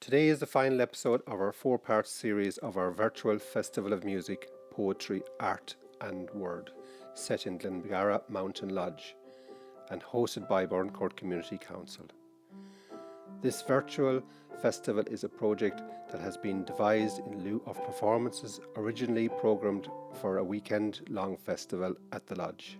Today is the final episode of our four-part series of our virtual Festival of Music, Poetry, Art and Word, set in Glengarra Mountain Lodge and hosted by Burncourt Community Council. This virtual festival is a project that has been devised in lieu of performances originally programmed for a weekend-long festival at the lodge.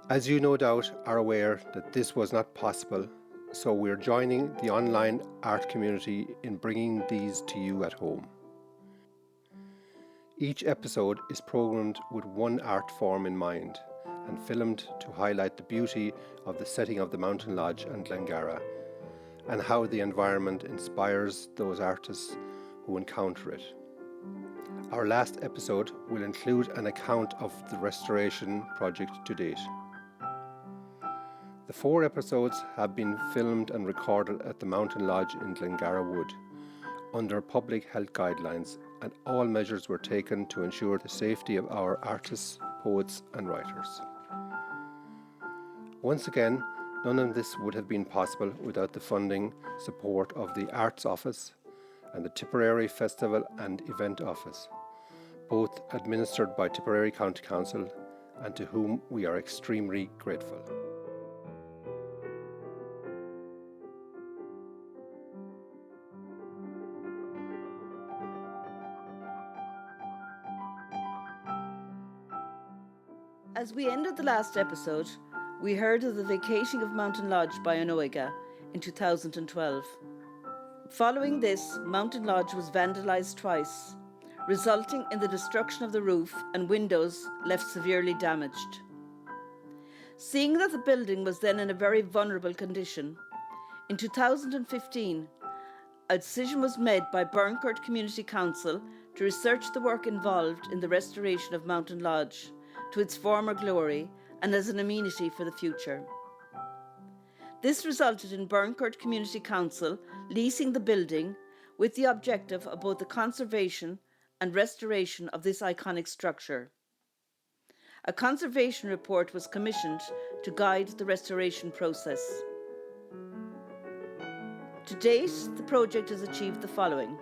As you no doubt are aware that this was not possible, so we're joining the online art community in bringing these to you at home. Each episode is programmed with one art form in mind and filmed to highlight the beauty of the setting of the Mountain Lodge and Glengarra and how the environment inspires those artists who encounter it. Our last episode will include an account of the restoration project to date. The 4 episodes have been filmed and recorded at the Mountain Lodge in Glengarra Wood under public health guidelines, and all measures were taken to ensure the safety of our artists, poets and writers. Once again, none of this would have been possible without the funding support of the Arts Office and the Tipperary Festival and Event Office, both administered by Tipperary County Council, and to whom we are extremely grateful. As we ended the last episode, we heard of the vacating of Mountain Lodge by Onoiga in 2012. Following this, Mountain Lodge was vandalised twice, resulting in the destruction of the roof and windows left severely damaged. Seeing that the building was then in a very vulnerable condition, in 2015, a decision was made by Burncourt Community Council to research the work involved in the restoration of Mountain Lodge to its former glory and as an amenity for the future. This resulted in Burncourt Community Council leasing the building with the objective of both the conservation and restoration of this iconic structure. A conservation report was commissioned to guide the restoration process. To date, the project has achieved the following: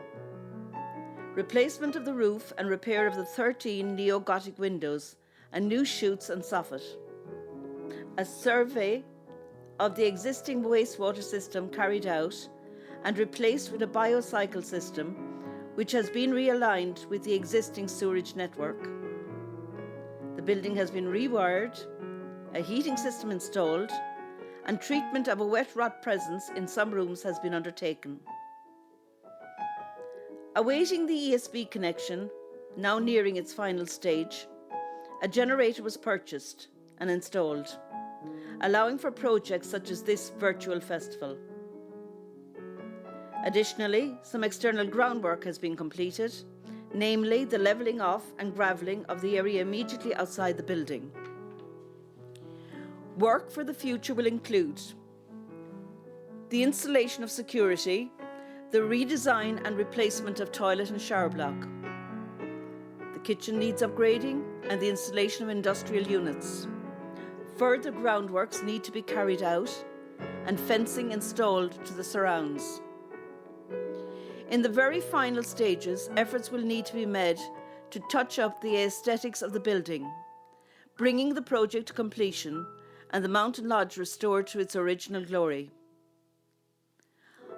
replacement of the roof and repair of the 13 neo-Gothic windows and new chutes and soffit. A survey of the existing wastewater system carried out and replaced with a biocycle system which has been realigned with the existing sewerage network. The building has been rewired, a heating system installed, and treatment of a wet rot presence in some rooms has been undertaken. Awaiting the ESB connection, now nearing its final stage, a generator was purchased and installed, allowing for projects such as this virtual festival. Additionally, some external groundwork has been completed, namely the levelling off and gravelling of the area immediately outside the building. Work for the future will include the installation of security, the redesign and replacement of toilet and shower block. The kitchen needs upgrading and the installation of industrial units. Further groundworks need to be carried out and fencing installed to the surrounds. In the very final stages, efforts will need to be made to touch up the aesthetics of the building, bringing the project to completion and the Mountain Lodge restored to its original glory.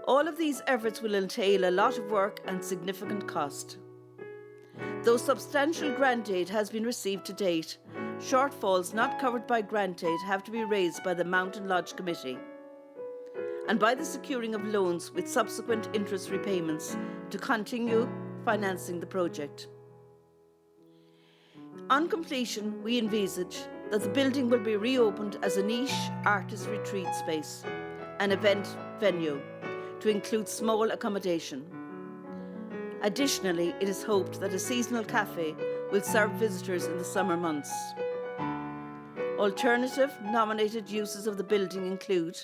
All of these efforts will entail a lot of work and significant cost. Though substantial grant aid has been received to date, shortfalls not covered by grant aid have to be raised by the Mountain Lodge Committee and by the securing of loans with subsequent interest repayments to continue financing the project. On completion, we envisage that the building will be reopened as a niche artist retreat space, an event venue, to include small accommodation. Additionally, it is hoped that a seasonal cafe will serve visitors in the summer months. Alternative nominated uses of the building include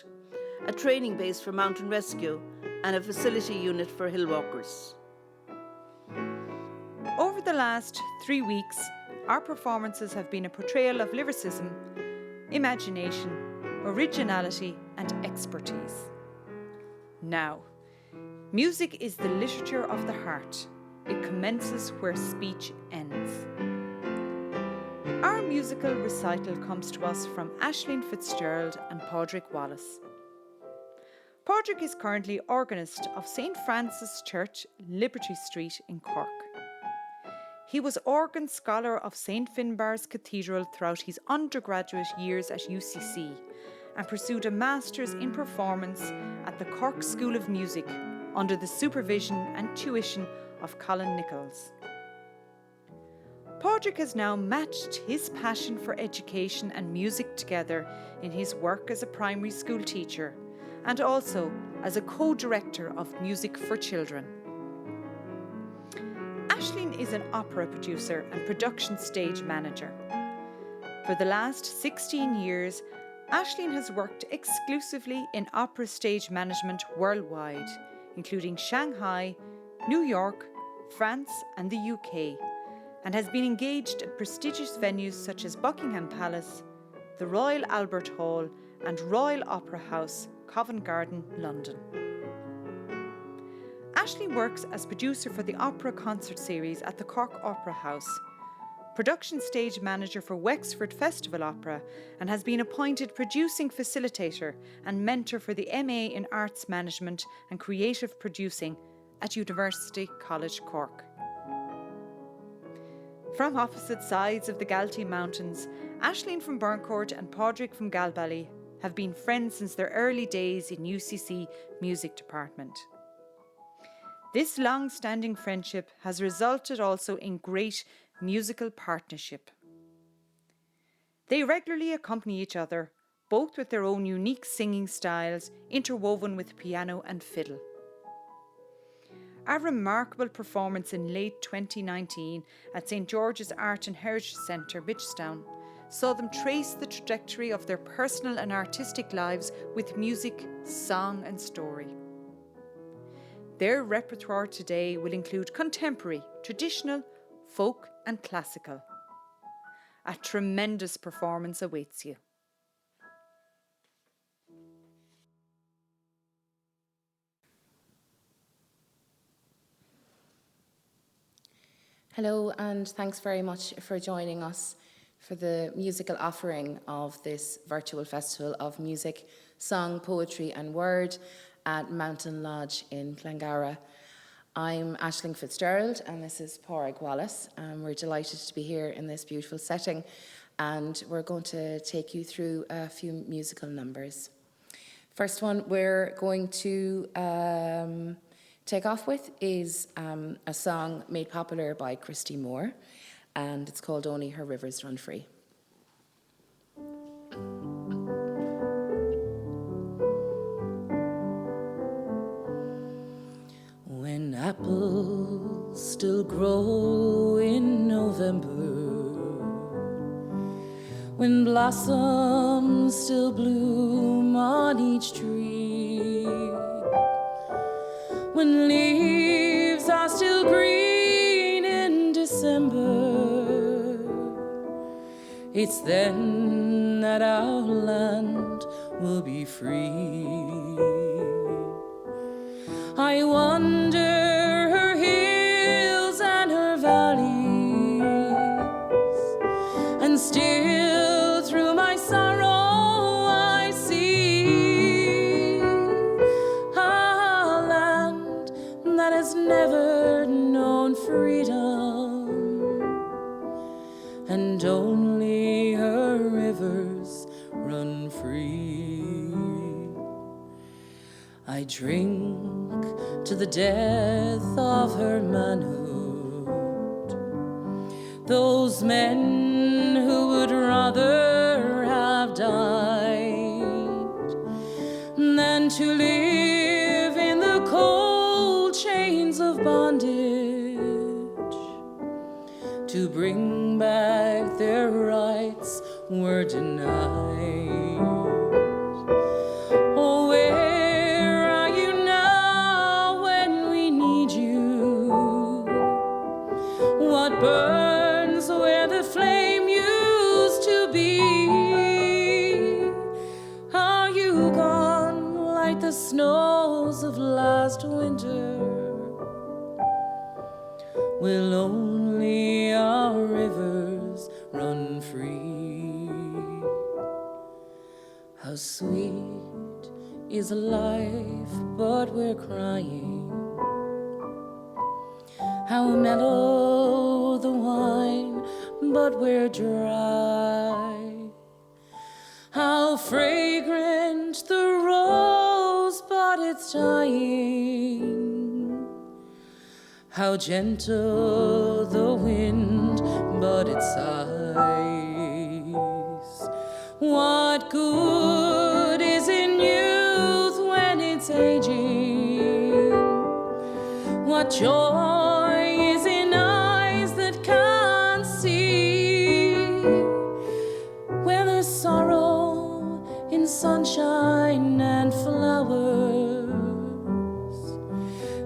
a training base for mountain rescue and a facility unit for hill walkers. Over the last 3 weeks, our performances have been a portrayal of lyricism, imagination, originality and expertise. Now, Music is the literature of the heart. It commences where speech ends. Our musical recital comes to us from Aísling Fitzgerald and Pádraig Wallace. Pádraig is currently organist of St. Francis Church, Liberty Street in Cork. He was organ scholar of St. Finbarr's Cathedral throughout his undergraduate years at UCC and pursued a Master's in Performance at the Cork School of Music under the supervision and tuition of Colin Nichols. Pádraig has now matched his passion for education and music together in his work as a primary school teacher and also as a co-director of Music for Children. Aísling is an opera producer and production stage manager. For the last 16 years, Aísling has worked exclusively in opera stage management worldwide, including Shanghai, New York, France and the UK, and has been engaged at prestigious venues such as Buckingham Palace, the Royal Albert Hall and Royal Opera House, Covent Garden, London. Aísling works as producer for the opera concert series at the Cork Opera House, production stage manager for Wexford Festival Opera, and has been appointed producing facilitator and mentor for the MA in Arts Management and Creative Producing at University College Cork. From opposite sides of the Galtee Mountains, Aísling from Burncourt and Pádraig from Galbally have been friends since their early days in UCC Music Department. This long-standing friendship has resulted also in great musical partnership. They regularly accompany each other, both with their own unique singing styles interwoven with piano and fiddle. A remarkable performance in late 2019 at St. George's Art and Heritage Centre, Bitchstown, saw them trace the trajectory of their personal and artistic lives with music, song and story. Their repertoire today will include contemporary, traditional, folk and classical. A tremendous performance awaits you. Hello, and thanks very much for joining us for the musical offering of this virtual festival of music, song, poetry and word at Mountain Lodge in Glengarra. I'm Aísling Fitzgerald and this is Pádraig Wallace. We're delighted to be here in this beautiful setting and we're going to take you through a few musical numbers. First one we're going to take off with is a song made popular by Christy Moore and it's called Only Her Rivers Run Free. When apples still grow in November, when blossoms still bloom on each tree, when leaves are still green in December, it's then that our land will be free. I wander her hills and her valleys, and still through my sorrow I see a land that has never known freedom, and only her rivers run free. I drink to the death of her manhood, those men who would rather have died than to live in the cold chains of bondage, to bring back their rights were denied. Oh, where are you now when we need you? What burns where the flame used to be? Are you gone like the snows of last winter? will only our rivers run free. How sweet is life, but we're crying. How mellow the wine, but we're dry. How fragrant the rose, but it's dying. How gentle the wind, but it sighs. What good is in youth when it's aging? What joy is in eyes that can't see? Where there's sorrow in sunshine and flowers,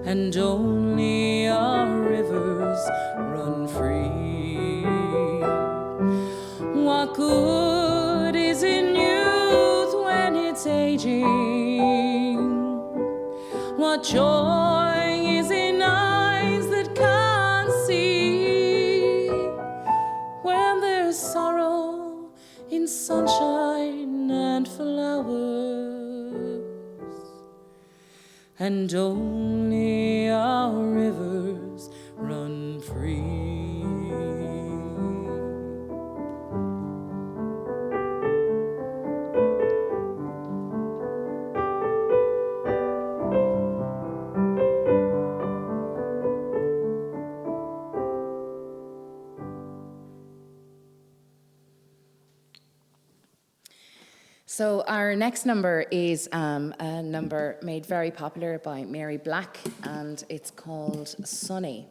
and only our rivers run free. What good is in youth when it's aging? What joy is in eyes that can't see? When there's sorrow in sunshine and flowers, and only our rivers run free. So our next number is a number made very popular by Mary Black, and it's called Sunny.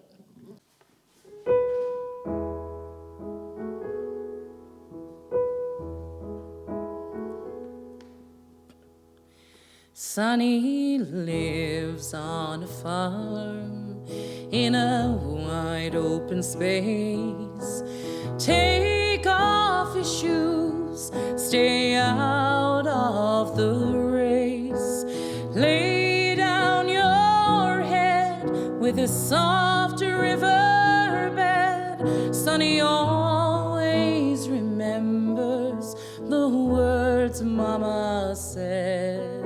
Sonny lives on a farm in a wide open space. Take off his shoes, stay out of the race. Lay down your head with a soft riverbed. Sonny always remembers the words Mama said.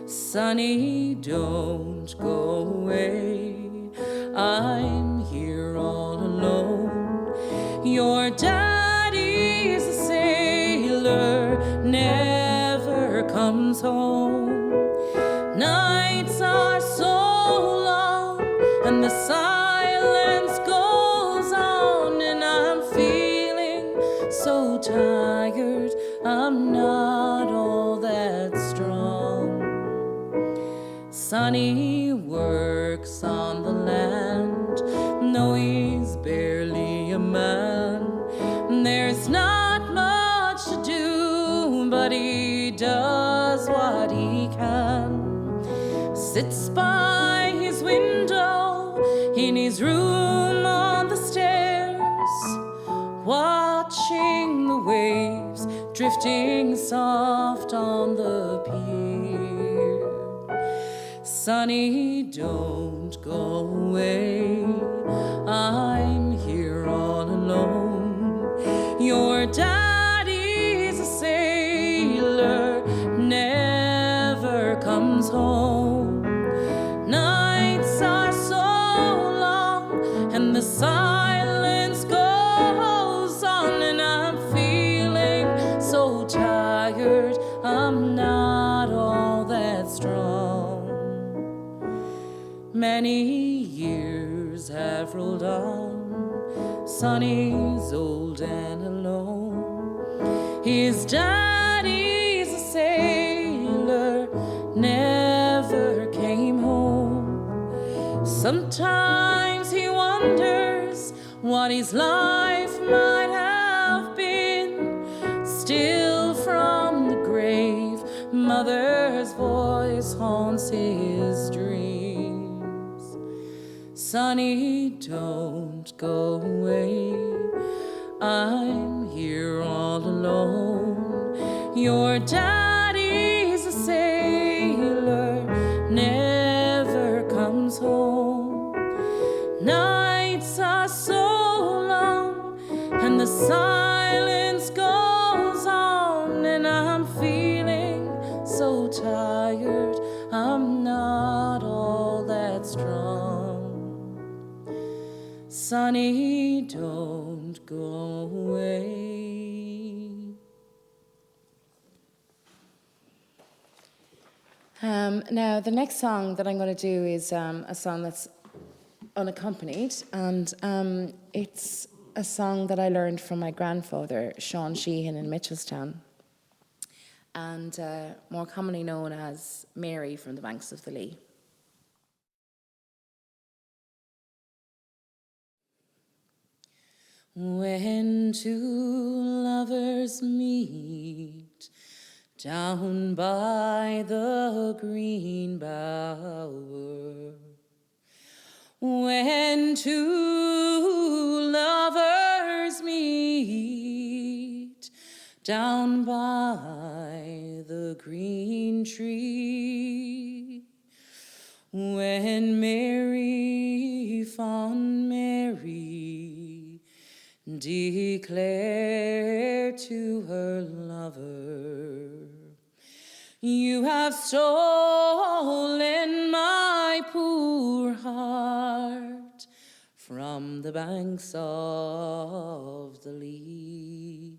Sonny, don't go away, I'm here all alone. Your daddy's a sailor, never comes home. Nights are so long and the silence goes on, and I'm feeling so tired, I'm not all that strong. Sonny works on the land, no, he's barely a man. There's not much to do, but he does what he can. Sits by his window in his room on the stairs, watching the waves drifting soft on the pier. Sonny, don't go away, I'm here all alone. Your daddy's a sailor, never comes home. Nights are so long and the silence goes on, and I'm feeling so tired, I'm not all that strong. Many years have rolled on, Sonny's old and alone. His daddy's a sailor, never came home. Sometimes he wonders what his life might have been. Still from the grave, mother's voice haunts his dreams. Sonny, don't go away, I'm here all alone. Your daddy's a sailor, never comes home. Nights are so long and the silence goes on, and I'm feeling so tired. I'm not all that strong. Sonny, don't go away. Now, the next song that I'm going to do is a song that's unaccompanied, and it's a song that I learned from my grandfather, Sean Sheehan in Mitchelstown, and more commonly known as Mary from the Banks of the Lee. When two lovers meet down by the green bower, when two lovers meet down by the green tree, when Mary, fond Mary, declare to her lover, you have stolen my poor heart from the banks of the Lee.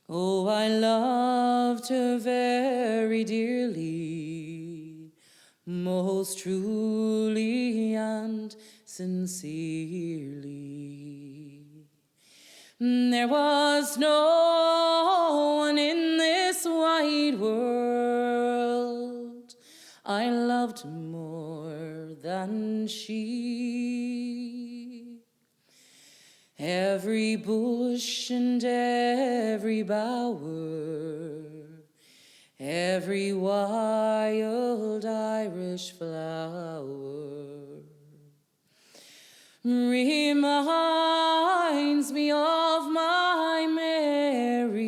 Oh, I loved her very dearly, most truly and sincerely. There was no one in this wide world I loved more than she. Every bush and every bower, every wild Irish flower reminds me of my Mary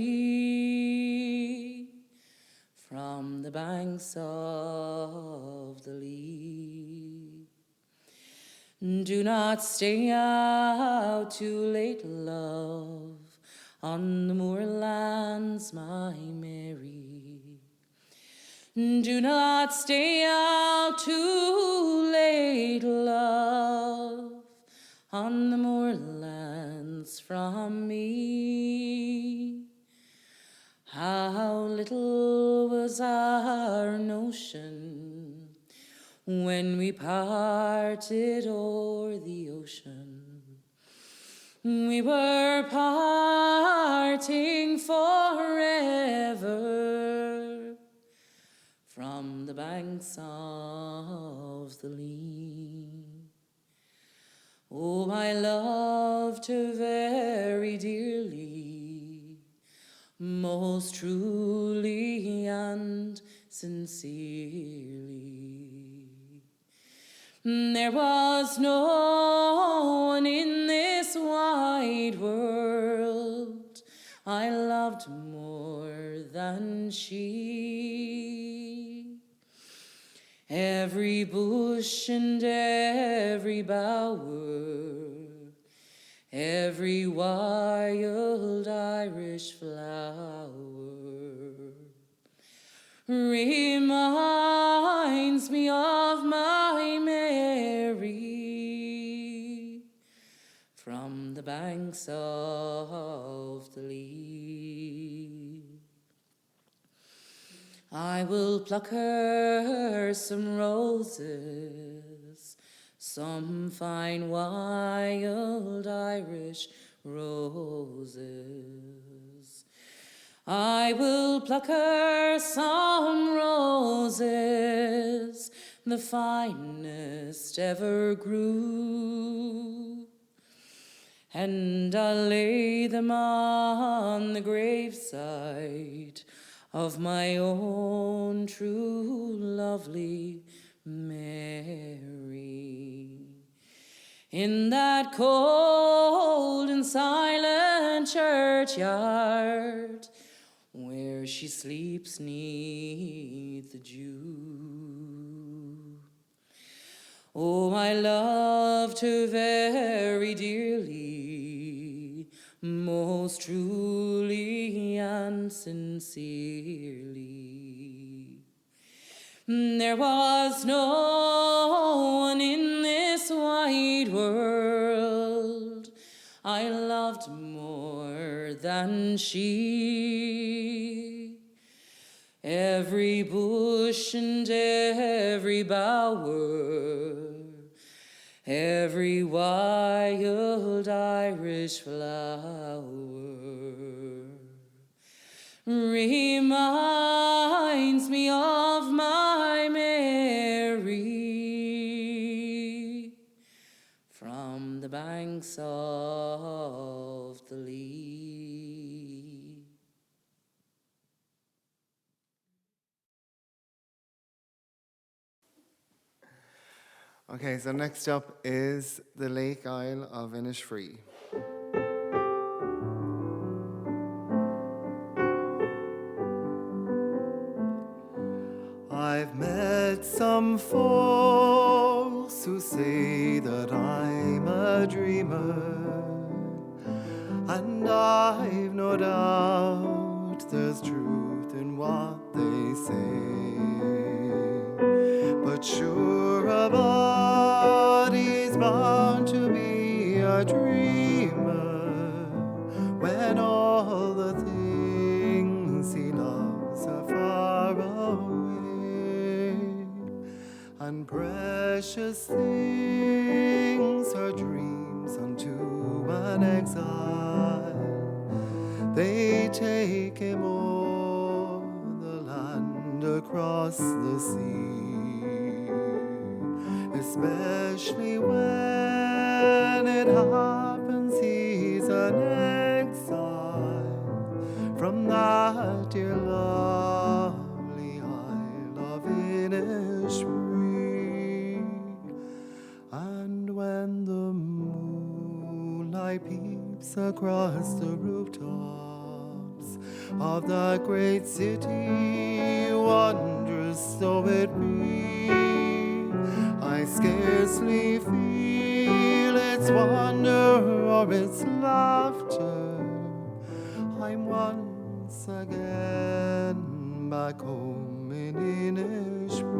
from the banks of the Lee. Do not stay out too late, love, on the moorlands, my Mary. Do not stay out too late, love, on the moorlands from me. How little was our notion when we parted o'er the ocean. We were parting forever from the banks of the Lee. Oh, I loved her very dearly, most truly and sincerely. There was no one in this wide world I loved more than she. Every bush and every bower, every wild Irish flower reminds me of my Mary from the banks of the Lee. I will pluck her some roses, some fine wild Irish roses. I will pluck her some roses, the finest ever grew, and I'll lay them on the graveside of my own true lovely Mary. In that cold and silent churchyard where she sleeps 'neath the dew. Oh, I love loved her very dearly, most truly and sincerely. There was no one in this wide world I loved more than she. Every bush and every bower, every wild Irish flower reminds me of my Mary from the banks of the Lee. Okay, so next up is the Lake Isle of Vanishfree. I've met some folks who say that I'm a dreamer, and I've no doubt there's truth in what they say. But sure, a body's bound to be a dreamer when all the things he loves are far away, and precious things are dreams unto an exile. They take him o'er the land across the sea, especially when it happens he's an exile from that dear lovely Isle of Innisfree. And when the moonlight peeps across the rooftops of that great city, wondrous though it be, I scarcely feel its wonder or its laughter. I'm once again back home in Innisfree.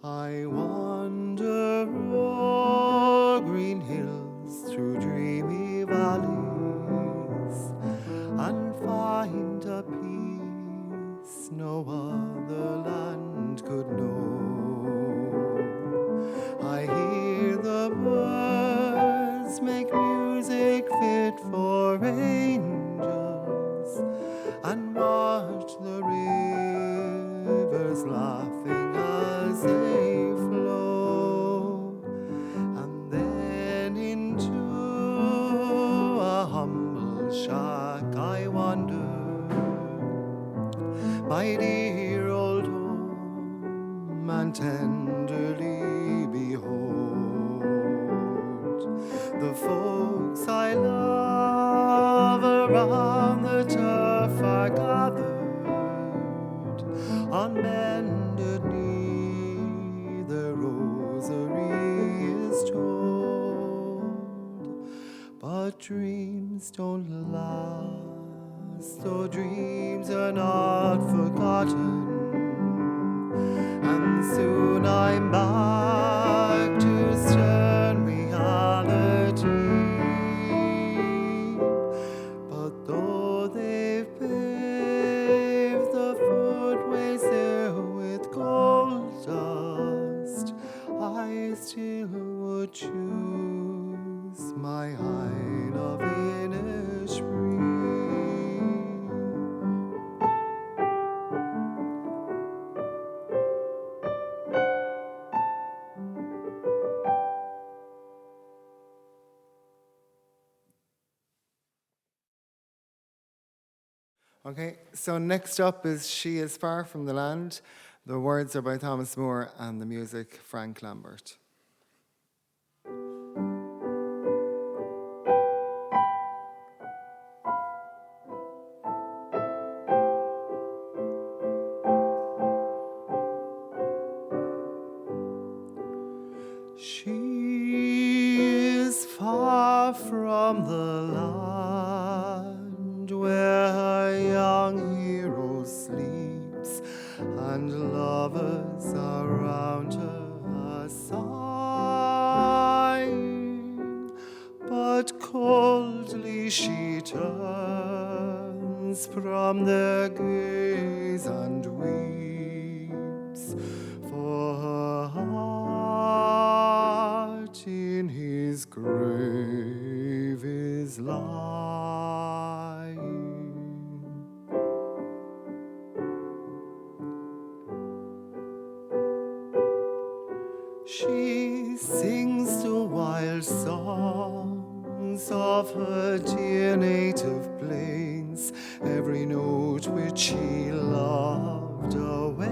I wander o'er green hills, through dreamy valleys, and find a peace no other land could know. I hear the birds make music fit for angels, and watch the rivers laughing as they flow. And then into a humble shack I wander, my dear old home, and tenderly behold the folks I love around the turf are gathered, on bended knee the rosary is told. But dreams don't last, though dreams are not forgotten, and soon I'm back to stern reality. But though they've paved the footways there with gold dust, I still would choose my Isle of Innisfree. Okay, so next up is She Is Far From the Land. The words are by Thomas Moore and the music Frank Lambert. She is far from the land where her young hero sleeps, and lovers around her sighing. But coldly she turns from their gaze and weeps, for her heart in his grave is lying. She sings the wild songs of her dear native plains, every note which she loved awaking.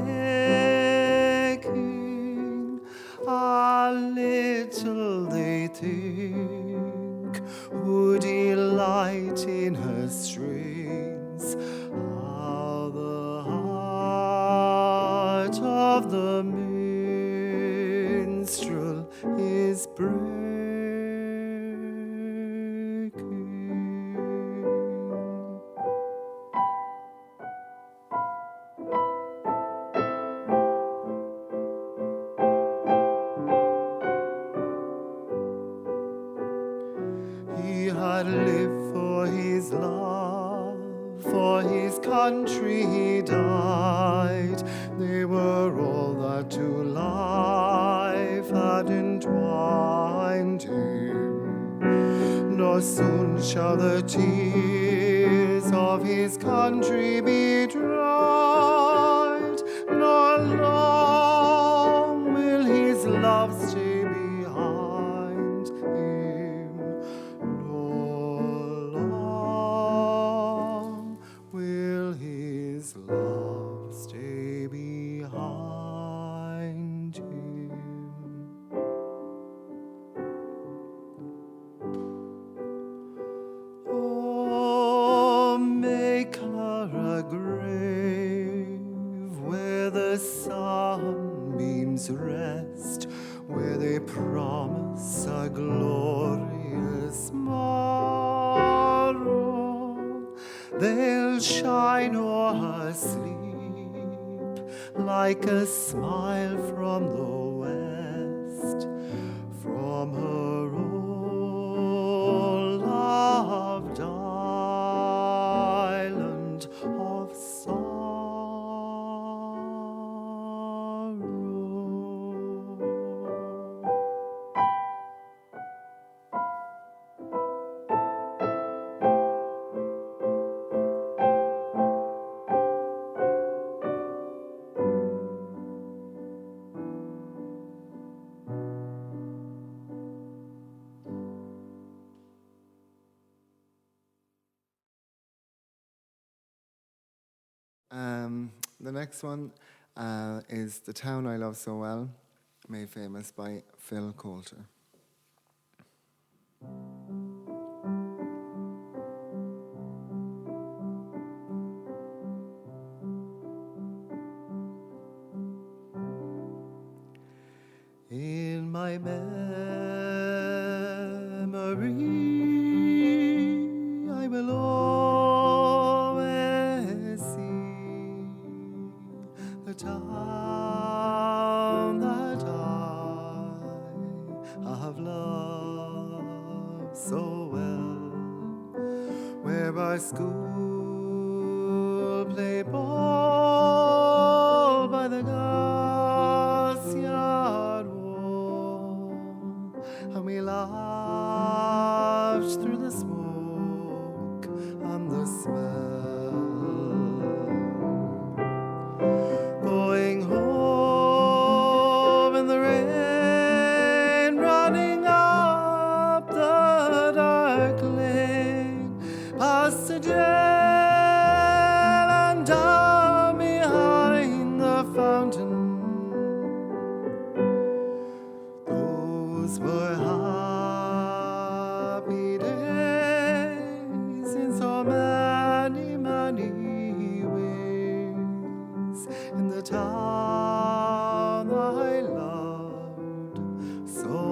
A little they think who delight in her strains, how the heart of the minstrel is breaking. He had lived for his love, for his country he died. They were all that to life had entwined him. Nor soon shall the tears of his country be dried, nor long will his love stay behind him, nor long will his love stay behind him. Oh, make her a grave where the sunbeams rest, where they promise a glorious morrow. They'll shine o'er her sleep like a smile from the west, from her old loved island of sorrow. The next one is The Town I Love So Well, made famous by Phil Coulter. In my memory, I will always see the town that I have loved so well, where our school play ball by the grass yard wall, and we laughed through the smoke and the smell, going home in the rain, running up the dark lane, past the jail and down behind the fountain. Those were happy days in so many, many ways, in the town I loved so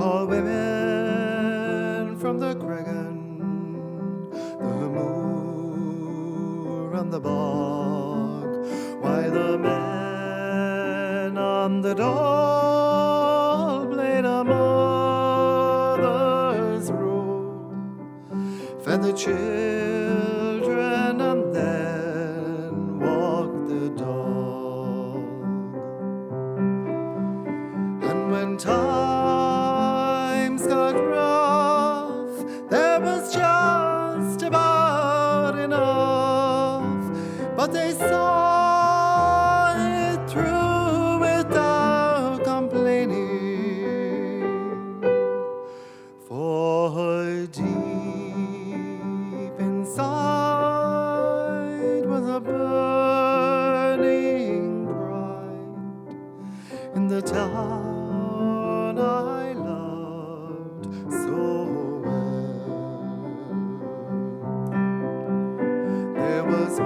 call women from the Cregan, the moor and the bog, while the men on the Dol played a mother's row, fed the children and then walked the dog. And when times got rough, there was just about enough, but they saw it through without complaining, for deep inside was a burning pride in the town I loved so well. There was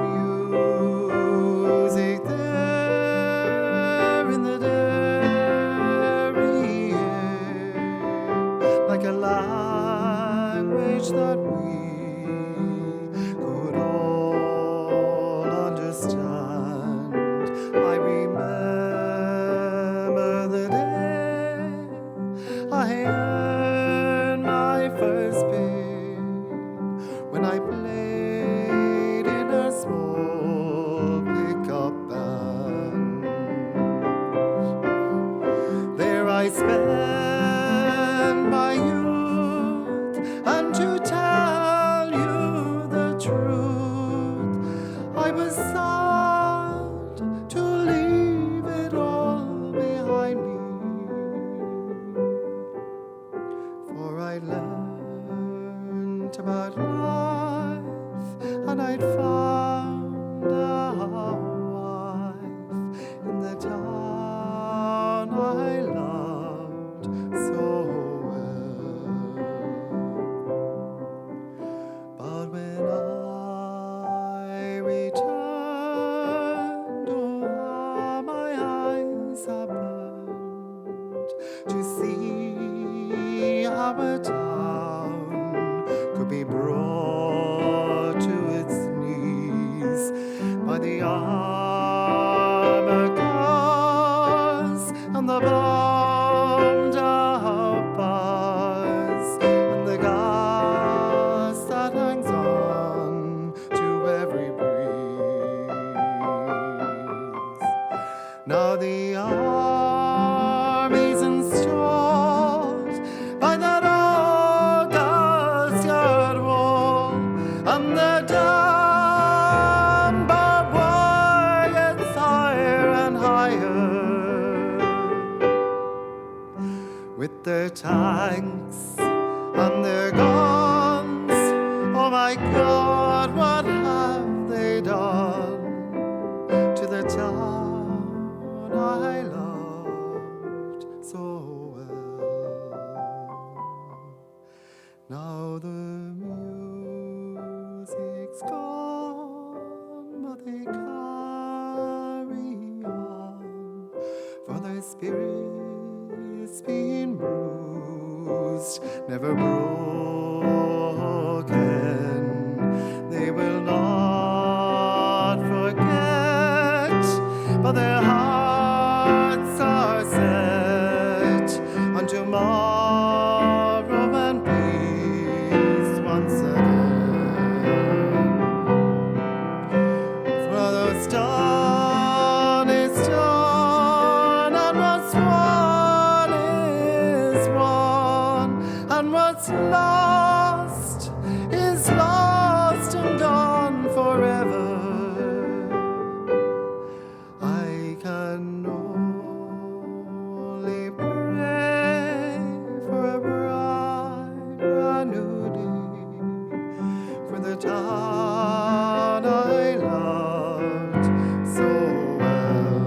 music there in the dairy air, like a language that we could all understand. I remember the day I earned my first pay, when I played in a small pickup band. There I spent my youth, and to tell you the truth, I was sad to leave it all behind me, for I learned about life, and I'd found a wife in the town I loved so well. But when I returned, oh, how my eyes are burned to see how a town could be brought to its knees by the armor cars and the bombed out bars and the gas that hangs on to every breeze. Now the army's installed by that old gas-yard wall, and the damn barbed wire gets higher and higher, with their tanks and their guns. Oh my God, what have they done to the town I loved so well? Now the music's gone, but they carry on, for their spirit's been bruised, never broken. They will not forget, but their hearts are set on tomorrow and peace once again. For those done is done, and what's won is won, and what's lost is lost and gone forever. I can only pray for a bright, brand new day, for the town I loved so well.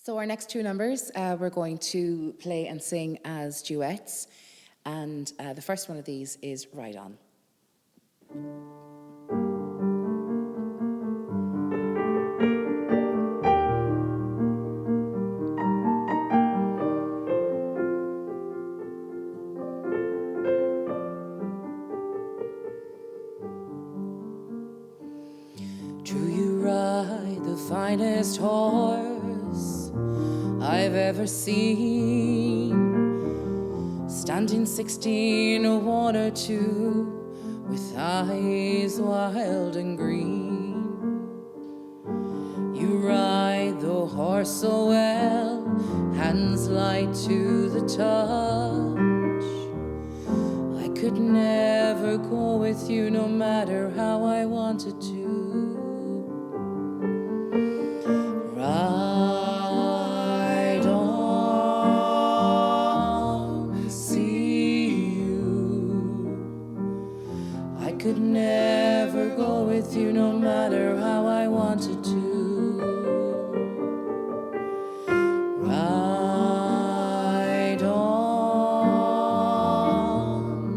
So our next two numbers, we're going to play and sing as duets. And the first one of these is Ride On. Do you ride the finest horse I've ever seen? Standing 16 or 1 or 2, with eyes wild and green. You ride the horse so well, hands light to the touch. I could never go with you no matter how I wanted to. Ride on, see you. I could never go with you no matter how I wanted to. Ride on,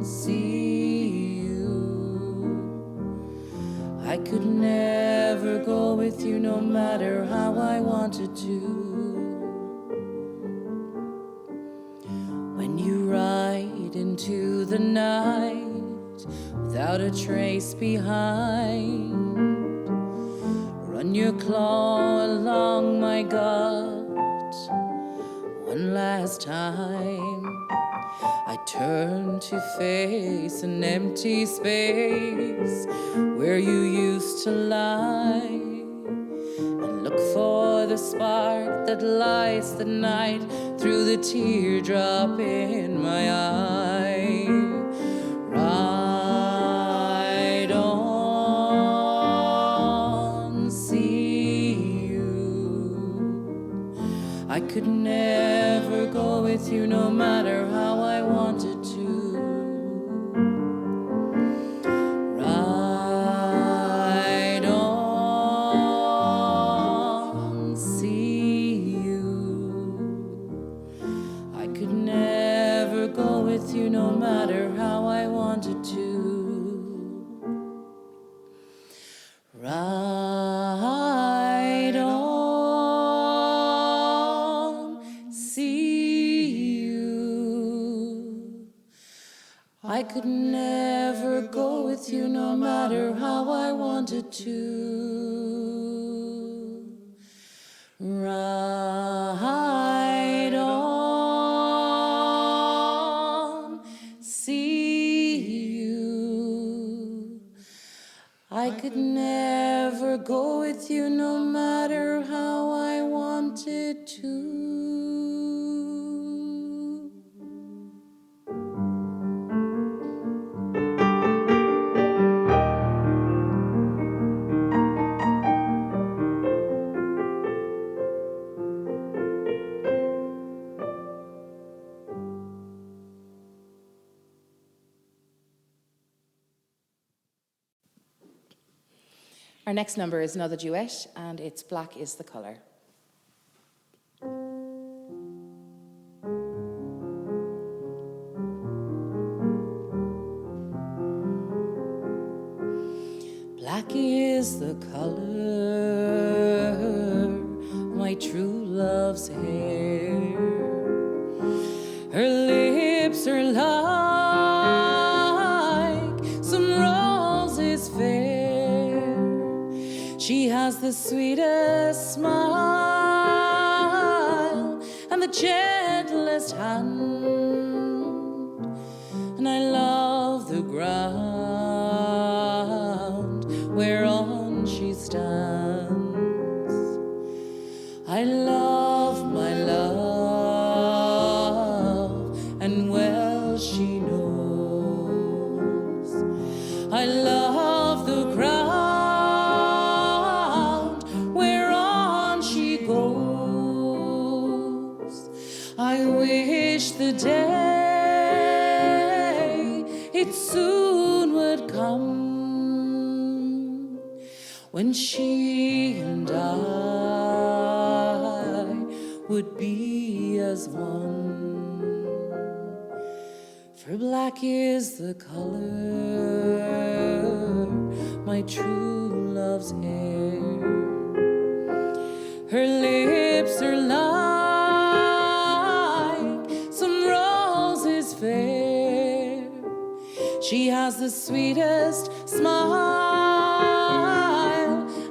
see you. I could never go with you no matter how I wanted to. When you ride into the night without a trace behind, run your claw along my gut one last time. I turn to face an empty space where you used to lie, and look for the spark that lights the night through the teardrop in my eye. Ride on, see you. I could never go with you no matter how I wanted to. Ride on, see you. I could never go with you no matter how I wanted to. Ride on, see you. I could never go with you no matter how I wanted to. Ride on, see you. I could never go with you no matter how I wanted to. Our next number is another duet, and it's Black is the Colour. Black is the color of my true love's hair. Her lips are like some roses fair. She has the sweetest smile and the gentlest hand, and I love the ground whereon she stands. I love my love, and well she knows. I love the ground whereon she goes. I wish the day it soon would come when she and I would be as one. For black is the color my true love's hair. Her lips are like some roses fair. She has the sweetest smile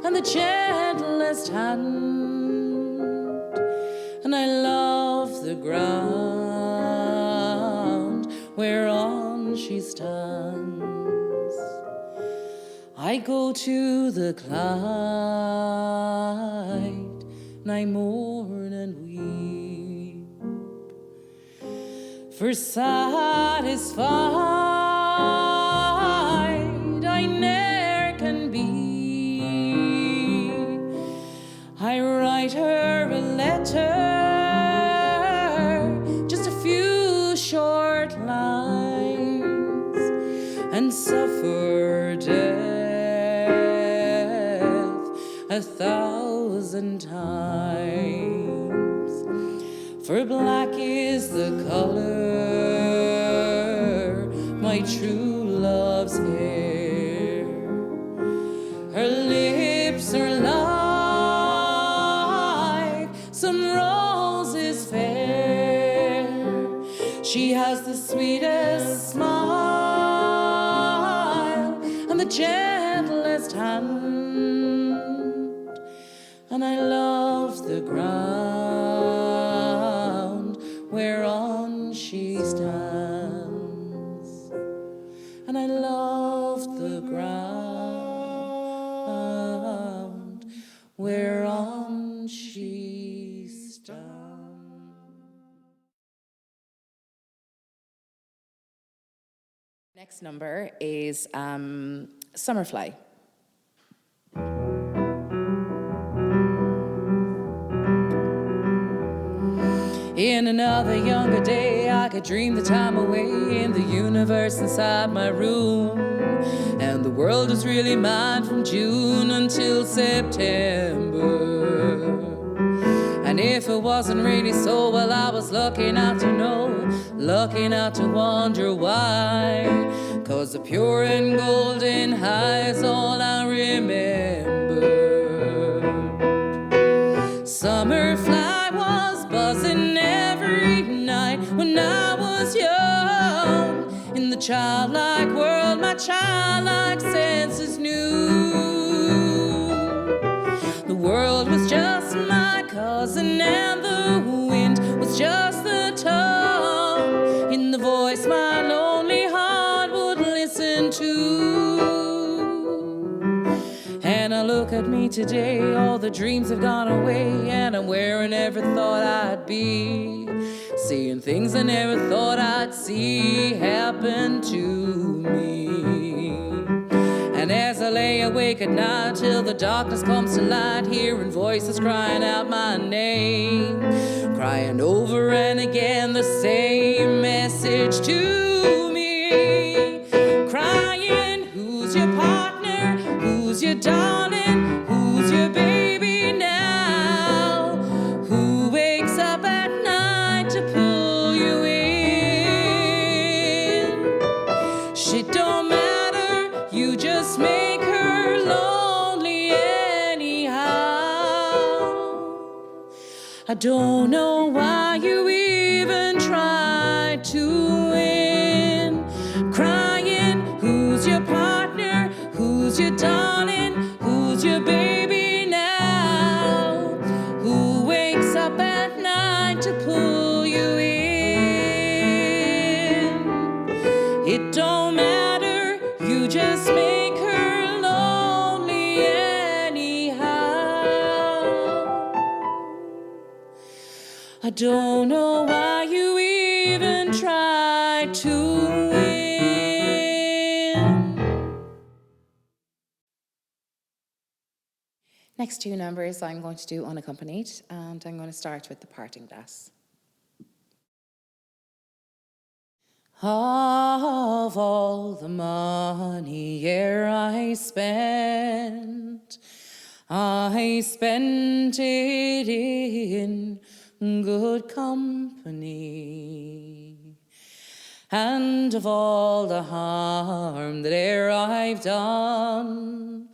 and the gentlest hand. And I love the ground whereon she stands. I go to the Clyde, and I mourn and weep, for satisfied I ne'er can be. I write her a letter, just a few short lines, and suffer death 1,000 times. For black is the color my true love's hair. Her lips are like some roses fair. She has the sweetest smile and the gentlest hand. And I love the ground whereon she stands. And I love the ground whereon she stands. Next number is Summerfly. In another younger day, I could dream the time away in the universe inside my room. And the world was really mine from June until September. And if it wasn't really so, well, I was lucky not to know, lucky not to wonder why. 'Cause the pure and golden high is all I remember. Summerfly was buzzing every night when I was young. In the childlike world, my childlike senses knew. The world was just my cousin and the wind was just the tongue in the voice my lonely heart would listen to. And I look at me today, all the dreams have gone away, and I'm where I never thought I'd be, seeing things I never thought I'd see happen to me. And as I lay awake at night till the darkness comes to light, hearing voices crying out my name, crying over and again the same message to me, crying, who's your partner, who's your darling, who's your baby now, who wakes up at night to pull you in. Shit don't matter, you just make her lonely anyhow. I don't know why you even tried to win, crying, who's your partner, who's your darling, who's your baby now, who wakes up at night to pull you in. It don't matter, you just make her lonely anyhow. I don't know why you even tried to win. Next two numbers I'm going to do unaccompanied, and I'm going to start with the parting glass. Of all the money e'er I spent it in good company. And of all the harm that e'er I've done,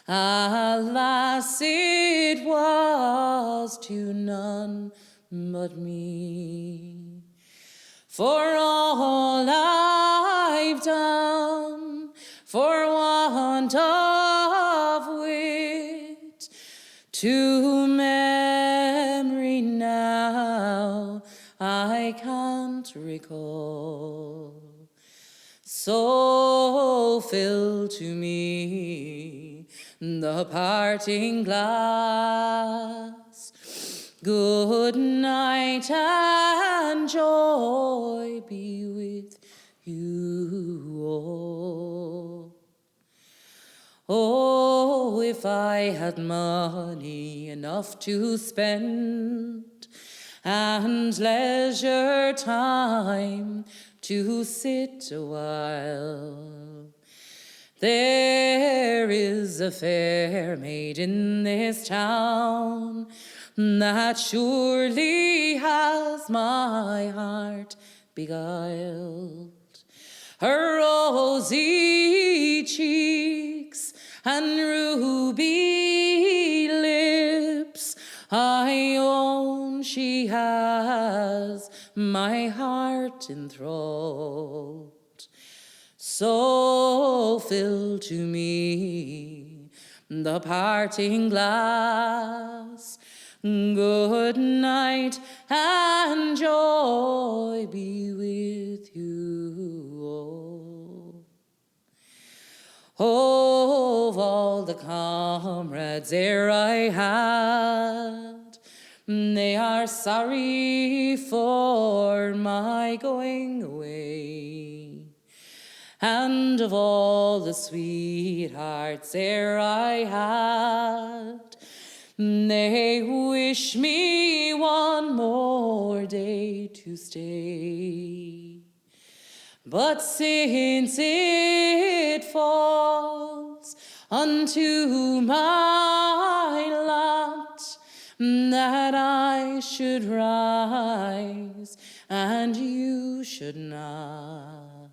alas, it was to none but me. For all I've done, for want of wit, to memory now I can't recall. So fill to me the parting glass. Good night and joy be with you all. Oh, if I had money enough to spend and leisure time to sit a while, there is a fair maid in this town that surely has my heart beguiled. Her rosy cheeks and ruby lips, I own she has my heart enthralled. So fill to me the parting glass. Good night and joy be with you all. Oh, of all the comrades ere I had, they are sorry for my going away. And of all the sweethearts ere I had, they wish me one more day to stay. But since it falls unto my lot that I should rise and you should not,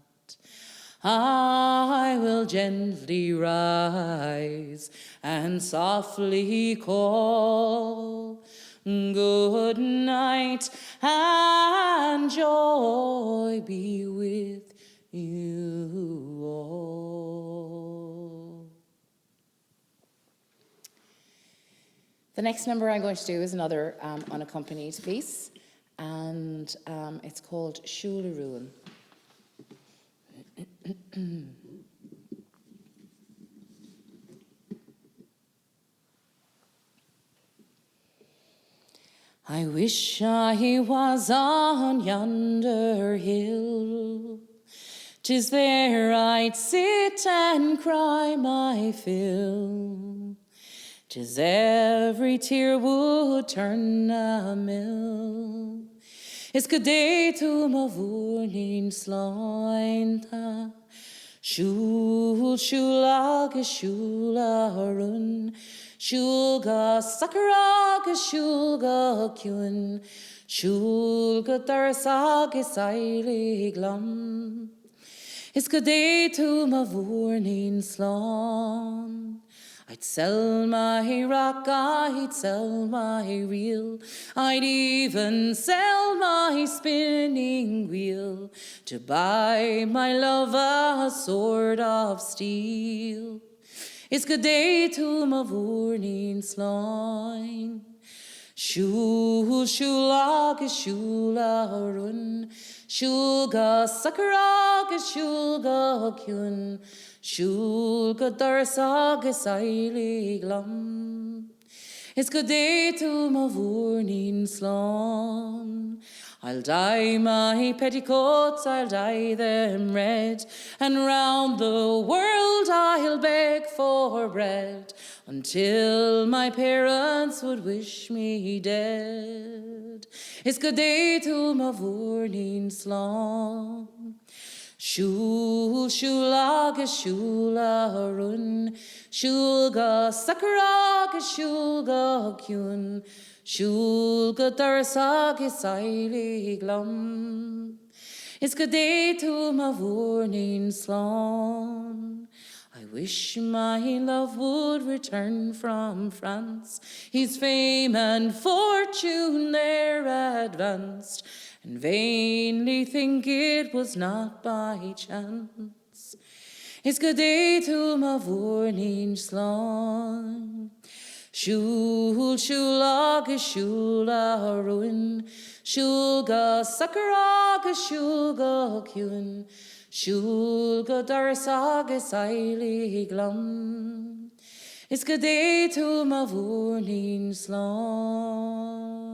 I will gently rise and softly call, good night and joy be with you all. The next number I'm going to do is another unaccompanied piece, and it's called Shula Ruin. I wish I was on yonder hill, 'tis there I'd sit and cry my fill, 'tis every tear would turn a mill. Is go day to my vornin slainta, shul agus shula run, shulga sakaragus shulga kyun, shulga darsagus Aísling glum. Is go day to my vornin slán. I'd sell my rock, I'd sell my reel, I'd even sell my spinning wheel to buy my love a sword of steel. It's good day to my vornin slán. Shul agus shula run, shulga sakaragus shulga kyun, shulga darsagus Aísling glum. It's good day to my vornin slán. I'll dye my petticoats, I'll dye them red, and round the world I'll beg for bread, until my parents would wish me dead. It's good day to my vornin slán. Shul, shulaga, shula run, shulga sakaraga, shulga kyun, shulga darsaga saili glum. It's good day to my warning slon. I wish my love would return from France. His fame and fortune there advanced, and vainly think it was not by chance. It's good day to my warning slon. Shul, shulaga, shula ruin, shulga sakaraga, shulga kyun, shulga darsaga saili glum. It's good day to my warning slon.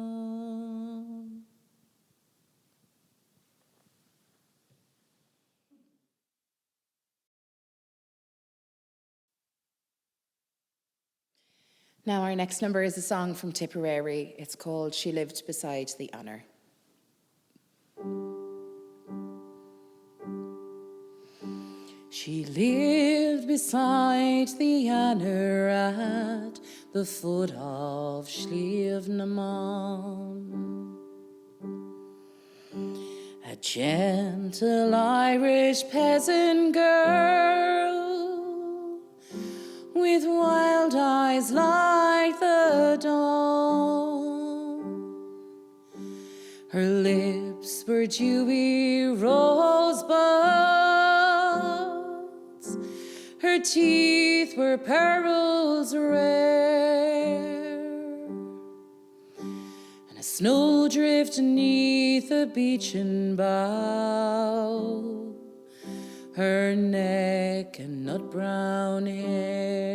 Now, our next number is a song from Tipperary. It's called She Lived Beside the Honor. She lived beside the Honor at the foot of Slievenamon. A gentle Irish peasant girl with wild eyes like the dawn. Her lips were dewy rosebuds, her teeth were pearls rare, and a snowdrift neath a beechen bough, her neck and nut brown hair.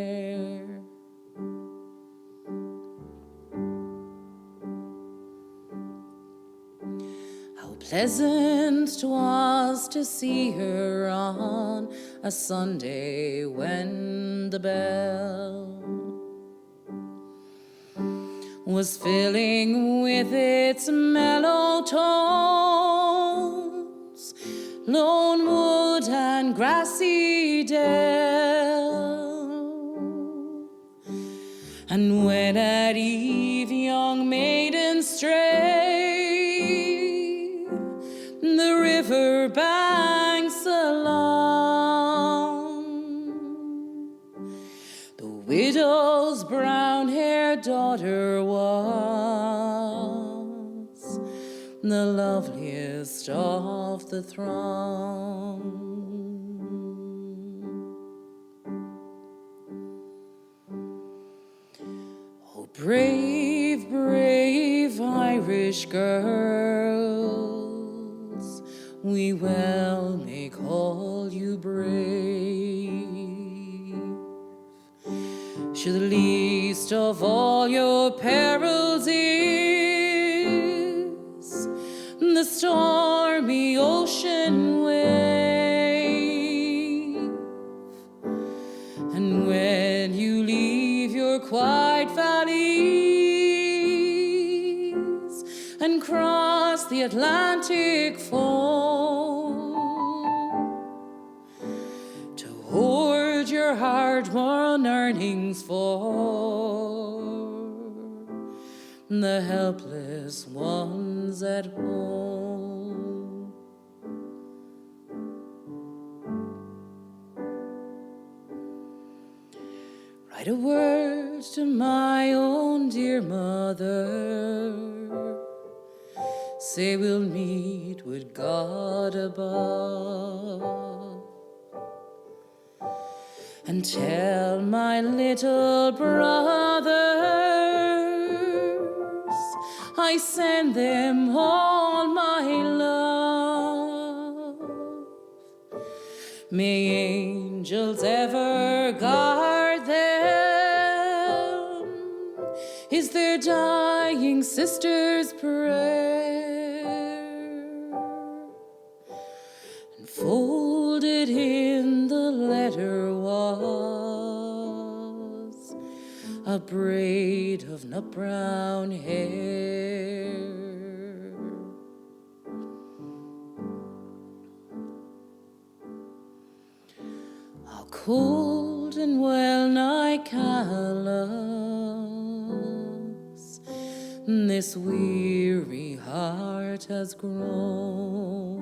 How pleasant 'twas to see her on a Sunday when the bell was filling with its mellow tones lone wood and grassy dell. And when at eve young maidens stray the river banks along, the widow's brown-haired daughter was the loveliest of the throng. Oh, brave, brave Irish girls, we well may call you brave. Sure, the least of all your perils is the stormy ocean wave. And when you leave your quiet valleys and cross the Atlantic foam to hoard your hard-won earnings for the helpless ones at home. Write a word to my own dear mother, say we'll meet with God above, and tell my little brothers I send them all my love. May angels ever guard them, is their dying sister's prayer. And folded in the letter was a braid of nut brown hair. cold and well nigh callous, this weary heart has grown.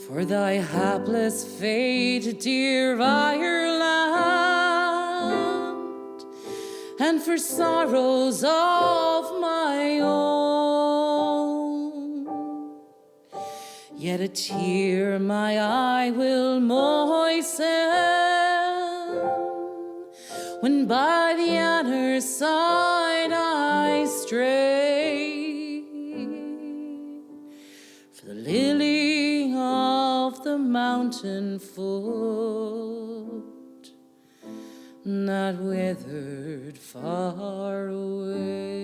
For thy hapless fate, dear Ireland, and for sorrows of my own. Yet a tear my eye will moisten when by the Anner's side I stray. For the lily of the mountain foot that withered far away.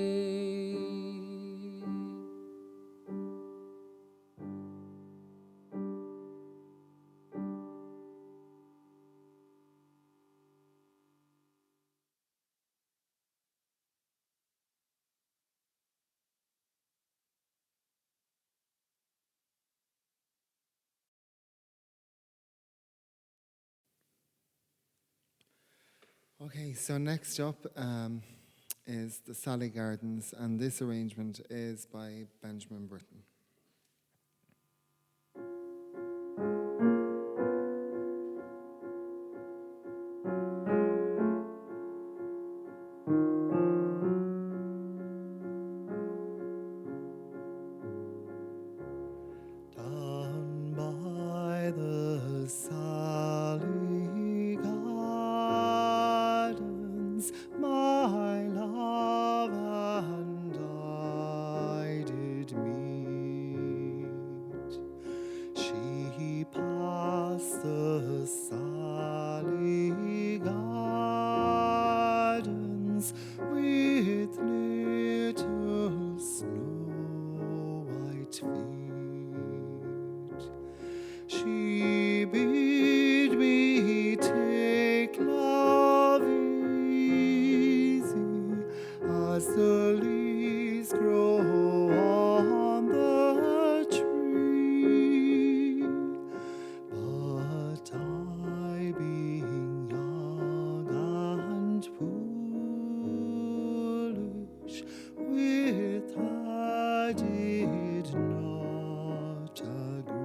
Okay, so next up is the Sally Gardens, and this arrangement is by Benjamin Britten. Down by the Sally Gardens, my love and I did meet. She passed the Sally Gardens with little snow white feet. She bid me take love easy as the leaves grow on the tree. But I, being young and foolish, with her did not agree.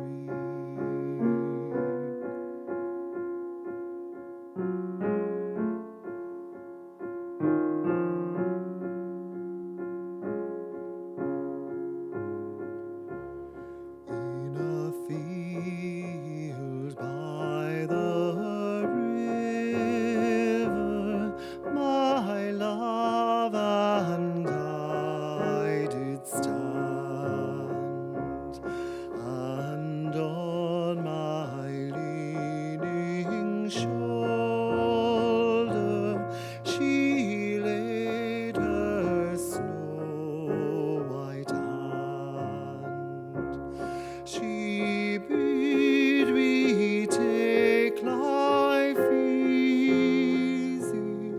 In a field by the river, my love and I did stand, and on my leaning shoulder she laid her snow white hand. She bid me take life easy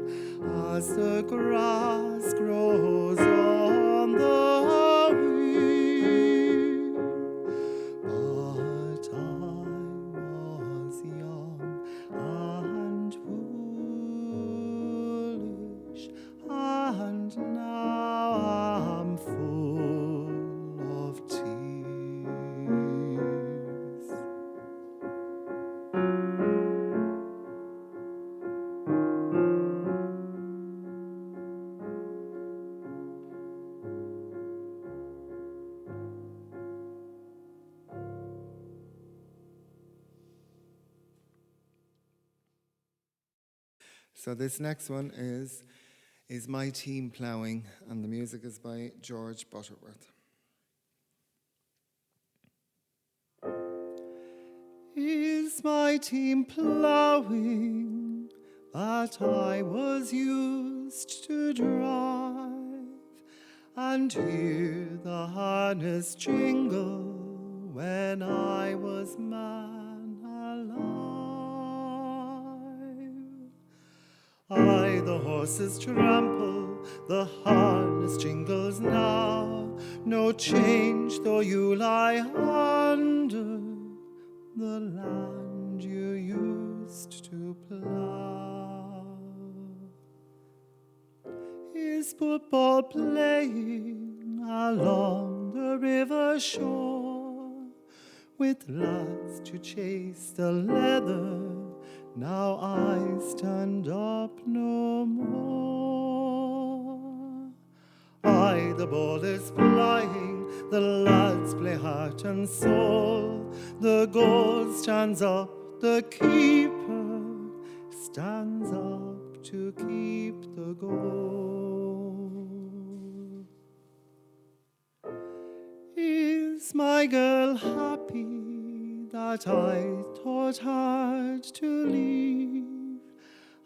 as the grass grows on the wing. But I was young and foolish, and now I'm full of tears. So this next one is My Team Ploughing, and the music is by George Butterworth. Is my team ploughing that I was used to drive, and hear the harness jingle when I was man alive? Aye, the horses trample, the harness jingles now, no change though you lie under the land you used to plough. Is football playing along the river shore, with lads to chase the leather? Now I stand up no more. Aye, the ball is flying, the lads play heart and soul. The goal stands up, the keeper stands up to keep the goal. Is my girl happy that I thought hard to leave?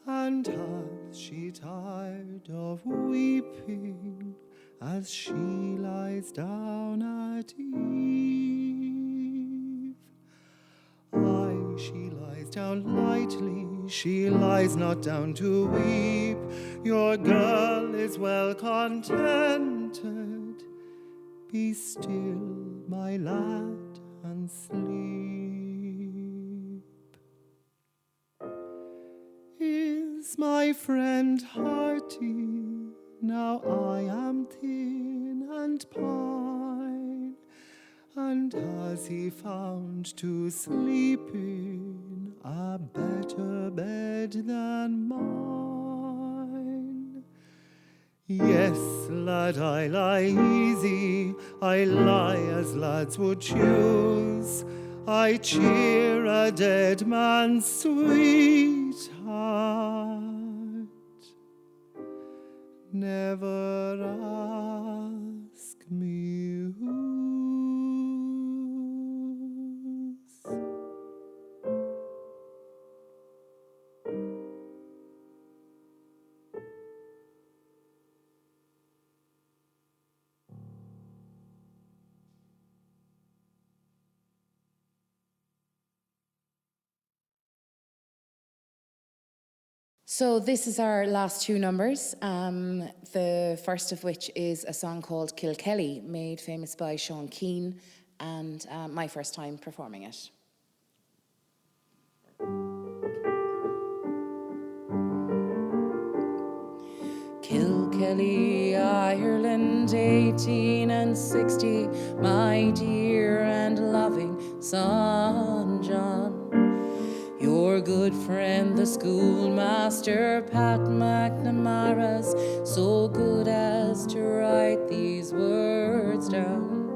And hath she tired of weeping as she lies down at eve? Aye, she lies down lightly, she lies not down to weep. Your girl is well contented. Be still, my lad, and sleep. Is my friend hearty? Now I am thin and pine. And has he found to sleep in a better bed than mine? Yes, lad, I lie easy, I lie as lads would choose. I cheer a dead man's sweetheart. Never ask me whose. So this is our last two numbers, the first of which is a song called Kilkelly, made famous by Sean Keane, and my first time performing it. Kilkelly, Ireland, 1860, my dear and loving son John. Your good friend, the schoolmaster, Pat McNamara's, so good as to write these words down.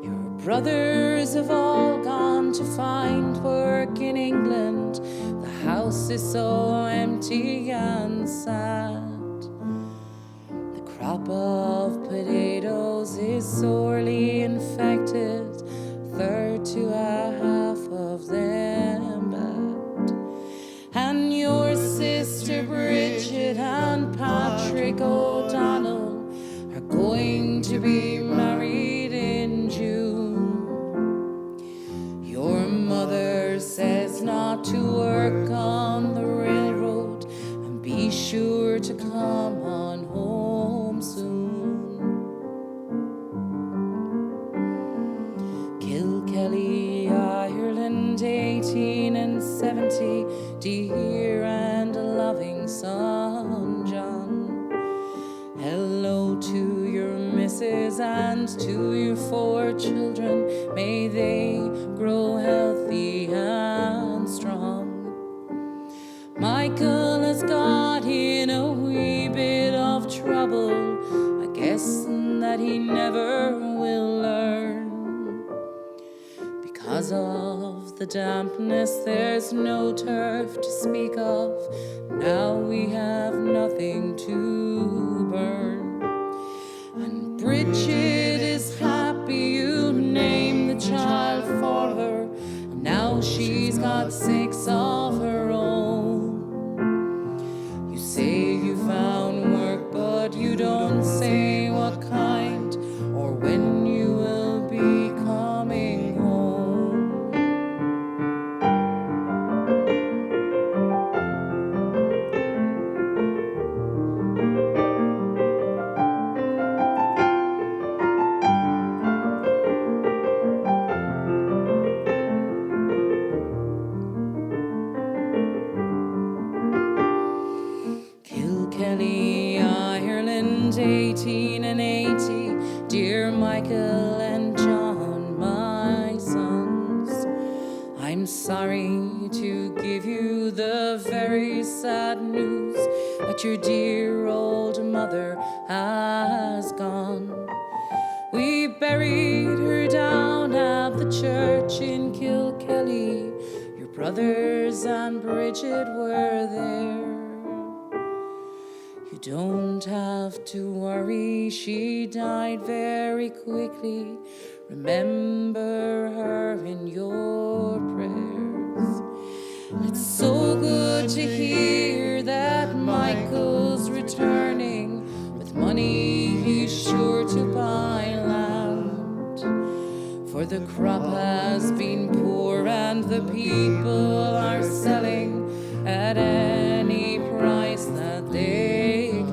Your brothers have all gone to find work in England. The house is so empty and sad. The crop of potatoes is sorely infected, third to a half of them bad. And your sister Bridget and Patrick O'Donnell are going to be married in June. Your mother says not to work on the railroad, and be sure to come on home soon. Kilkelly, Ireland, 1870, dear and loving son John. Hello to your missus and to your 4 children. May they grow healthy and strong. Michael has got in a wee bit of trouble, I guess that he never will learn. Because of the dampness, there's no turf to speak of. Now we have nothing to burn. And Bridget is happy you named the child for her. And now she's got 6 of her own. You say you found work, but you don't say what kind or when you will be coming home. Kilkelly, Ireland, 1880. Dear Michael and John, my sons, I'm sorry to give you the very sad news that your dear old mother has gone. We buried her down at the church in Kilkelly. Your brothers and Bridget were there. You don't have to worry, she died very quickly. Remember her in your prayers. It's so good to hear that Michael's returning. With money he's sure to buy land. For the crop has been poor and the people are selling at any price that they can.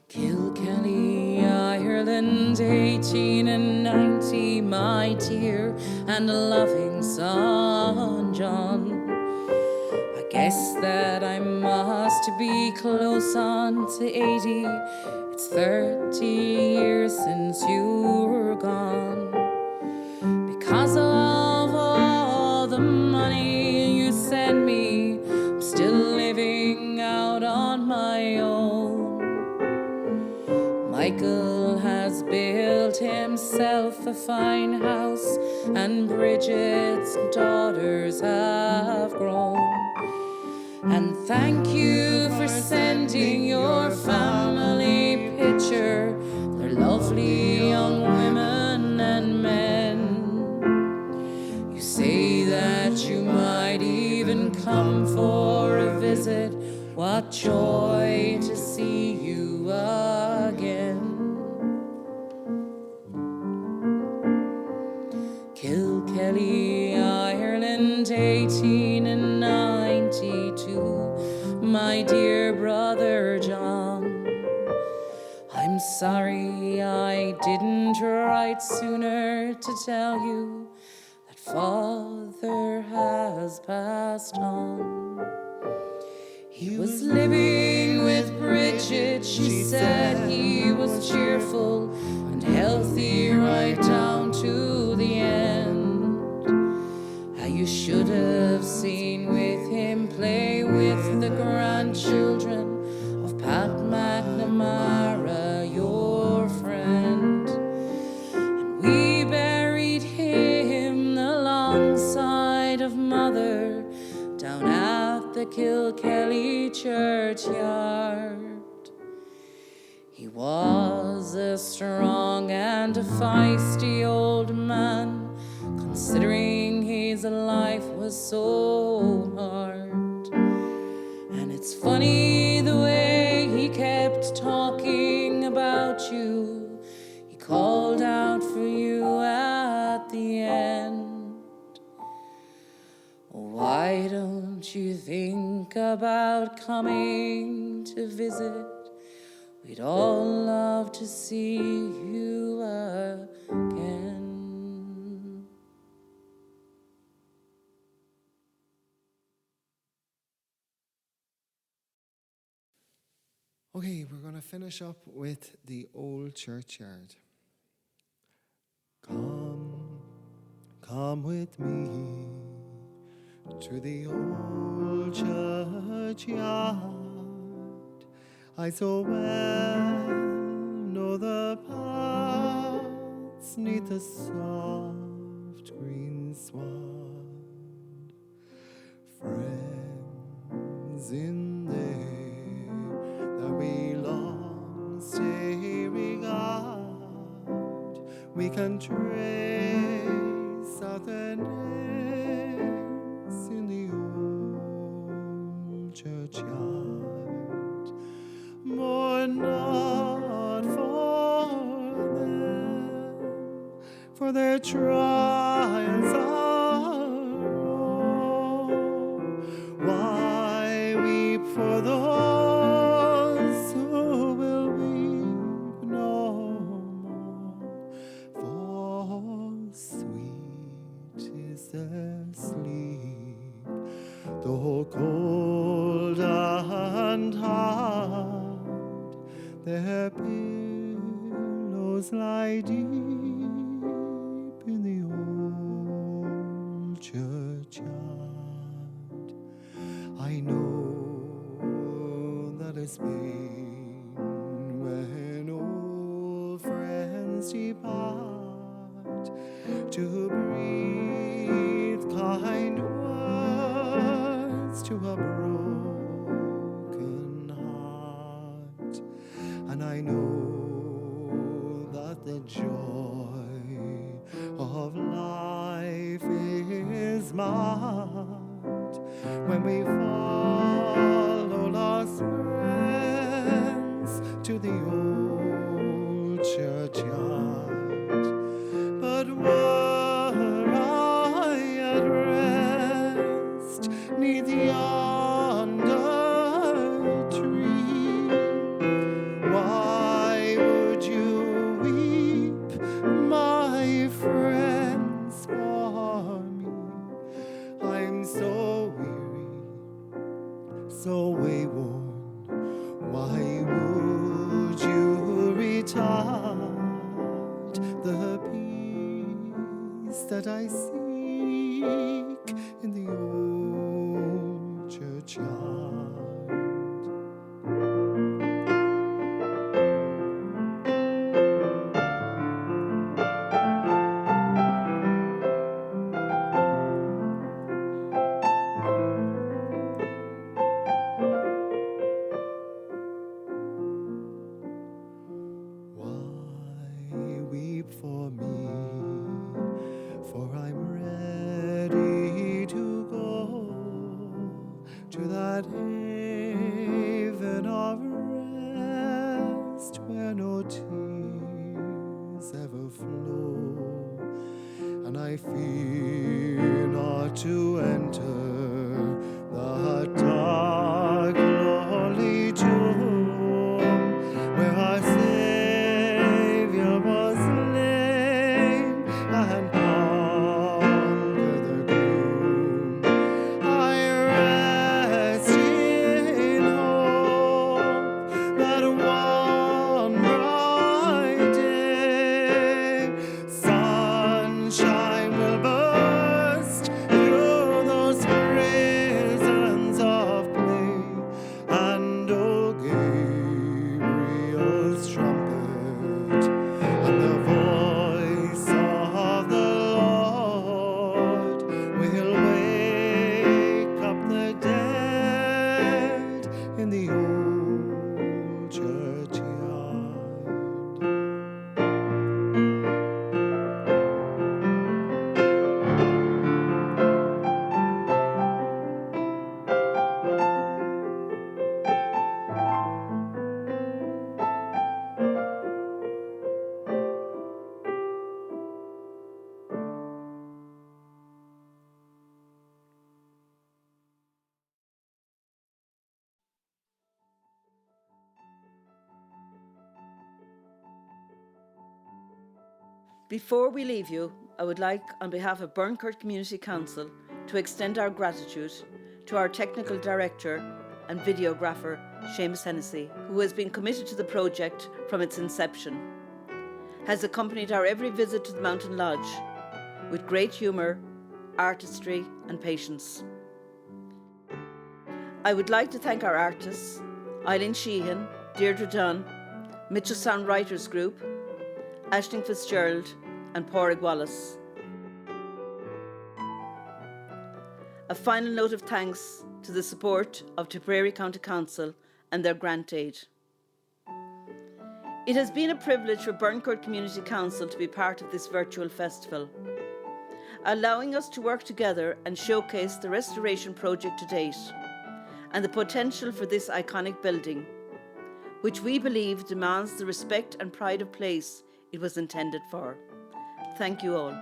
Kilkenny, Ireland, 1890, my dear and loving son John. I guess that I must be close on to 80. It's 30 years since you were gone. Because of all the money you sent me, I'm still living out on my own. Michael has built himself a fine house, and Bridget's daughters have grown. And thank you for sending your family picture. They're lovely young women and men. You say that you might even come for a visit. What joy to see you again. Kilkelly, Ireland, 1892. My dear brother John, I'm sorry I didn't write sooner to tell you that Father has passed on. He was living with Bridget. She said he was cheerful and healthy right down to the end. How you should have seen with him play with the grandchildren of Pat McNamara, your friend. And we buried him alongside of Mother down at the Kilkelly churchyard. He was a strong and a feisty old man, considering his life was so hard. And it's funny the way he kept talking about you. He called out for you at the end. Why don't you think about coming to visit? We'd all love to see you again. Okay, we're going to finish up with the old churchyard. Come with me to the old churchyard. I so well know the paths 'neath the soft green sward. Friends in there that we long stay regard. We can trace out their names in the old churchyard. Mourn not for them, for their trials are though cold and hard, their pillows lie deep in the old churchyard. I know that it's pain when old friends depart, to breathe kind words to a broken heart. And I know that the joy of life is marked when we follow lost friends to the old churchyard. But were I at rest 'neath yonder tree, why would you weep, my friends, for me? I'm so weary, so wayworn, why would you retard the peace that I seek in the old churchyard? Why weep for me? For I'm ready to go to that haven of rest where no tears ever flow, and I fear not to enter the dark, lonely tomb where our Savior was slain and conquered the gloom. I rest in hope that one bright day sunshine will burst through those prisons of clay, and old Gabriel's trumpet and the voice of the Lord will wake up the dead in the old churchyard. Before we leave you, I would like, on behalf of Burnkirk Community Council, to extend our gratitude to our technical director and videographer, Seamus Hennessy, who has been committed to the project from its inception, has accompanied our every visit to the Mountain Lodge with great humour, artistry and patience. I would like to thank our artists, Aísling Sheehan, Deirdre Dunn, Mitchell Sound Writers Group, Aísling Fitzgerald and Pádraig Wallace. A final note of thanks to the support of Tipperary County Council and their grant aid. It has been a privilege for Burnkirk Community Council to be part of this virtual festival, allowing us to work together and showcase the restoration project to date and the potential for this iconic building, which we believe demands the respect and pride of place it was intended for. Thank you all.